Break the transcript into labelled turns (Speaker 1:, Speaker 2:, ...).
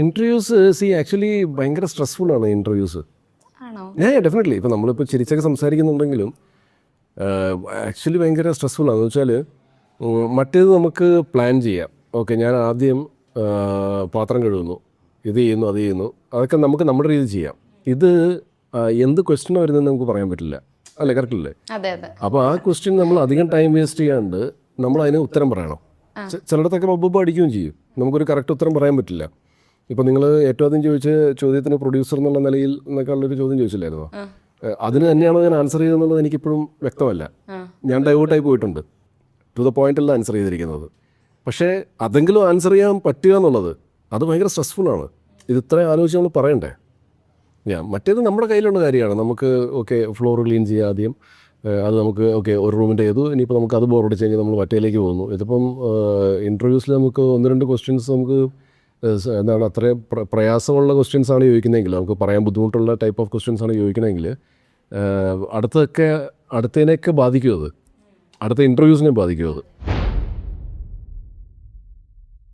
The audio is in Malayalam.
Speaker 1: ഇൻ്റർവ്യൂസ് ആക്ച്വലി ഭയങ്കര സ്ട്രെസ്ഫുൾ ആണ് ഇൻ്റർവ്യൂസ്. ഡെഫിനറ്റ്ലി. ഇപ്പോൾ നമ്മളിപ്പോൾ ചിരിച്ചൊക്കെ സംസാരിക്കുന്നുണ്ടെങ്കിലും ആക്ച്വലി ഭയങ്കര സ്ട്രെസ്ഫുൾ ആണെന്ന് വെച്ചാൽ മറ്റേത് നമുക്ക് പ്ലാൻ ചെയ്യാം. ഓക്കെ, ഞാൻ ആദ്യം പാത്രം കഴുകുന്നു, ഇത് ചെയ്യുന്നു, അത് ചെയ്യുന്നു, അതൊക്കെ നമുക്ക് നമ്മുടെ രീതിയിൽ ചെയ്യാം. ഇത് എന്ത് ക്വസ്റ്റ്യൻ വരുന്നതെന്ന് നമുക്ക് പറയാൻ പറ്റില്ല, അല്ലേ? കറക്റ്റ് അല്ലേ? അപ്പോൾ ആ ക്വസ്റ്റ്യൻ നമ്മൾ അധികം ടൈം വേസ്റ്റ് ചെയ്യാണ്ട് നമ്മൾ അതിന് ഉത്തരം പറയണം. ചിലയിടത്തൊക്കെ ബബ്ബ അടിക്കുകയും ചെയ്യും, നമുക്കൊരു കറക്റ്റ് ഉത്തരം പറയാൻ പറ്റില്ല. ഇപ്പോൾ നിങ്ങൾ ഏറ്റവും ആദ്യം ചോദിച്ച ചോദ്യത്തിന് പ്രൊഡ്യൂസർ എന്നുള്ള നിലയിൽ എന്നൊക്കെയുള്ളൊരു ചോദ്യം ചോദിച്ചില്ലായിരുന്നോ? അതിന് തന്നെയാണോ ഞാൻ ആൻസർ ചെയ്തതെന്നുള്ളത് എനിക്കിപ്പോഴും വ്യക്തമല്ല. ഞാൻ ഡൈവേർട്ടായി പോയിട്ടുണ്ട്, ടു ദ പോയിൻ്റല്ല ആൻസർ ചെയ്തിരിക്കുന്നത്. പക്ഷേ അതെങ്കിലും ആൻസർ ചെയ്യാൻ പറ്റുക എന്നുള്ളത് അത് ഭയങ്കര സ്ട്രെസ്ഫുള്ളാണ്. ഇത് ഇത്രയും ആലോചിച്ച് നമ്മൾ പറയണ്ടേ? മറ്റേത് നമ്മുടെ കയ്യിലുള്ള കാര്യമാണ്. നമുക്ക് ഓക്കെ ഫ്ലോർ ക്ലീൻ ചെയ്യുക ആദ്യം, അത് നമുക്ക് ഓക്കെ ഒരു റൂമിൻ്റെ ചെയ്തു, ഇനിയിപ്പോൾ നമുക്ക് അത് ബോറടിച്ച് കഴിഞ്ഞാൽ നമ്മൾ മറ്റേലേക്ക് പോകുന്നു. ഇതിപ്പം ഇൻ്റർവ്യൂസിൽ നമുക്ക് 1-2 ക്വസ്റ്റ്യൻസ് നമുക്ക് എന്താണ് അത്രയും പ്രയാസമുള്ള ക്വസ്റ്റ്യൻസ് ആണ് ചോദിക്കുന്നതെങ്കിൽ, നമുക്ക് പറയാൻ ബുദ്ധിമുട്ടുള്ള ടൈപ്പ് ഓഫ് ക്വസ്റ്റ്യൻസ് ആണ് ചോദിക്കണമെങ്കിൽ അടുത്തതിനെയൊക്കെ ബാധിക്കും. അത് അടുത്ത ഇൻ്റർവ്യൂസിനെ ബാധിക്കും. അത്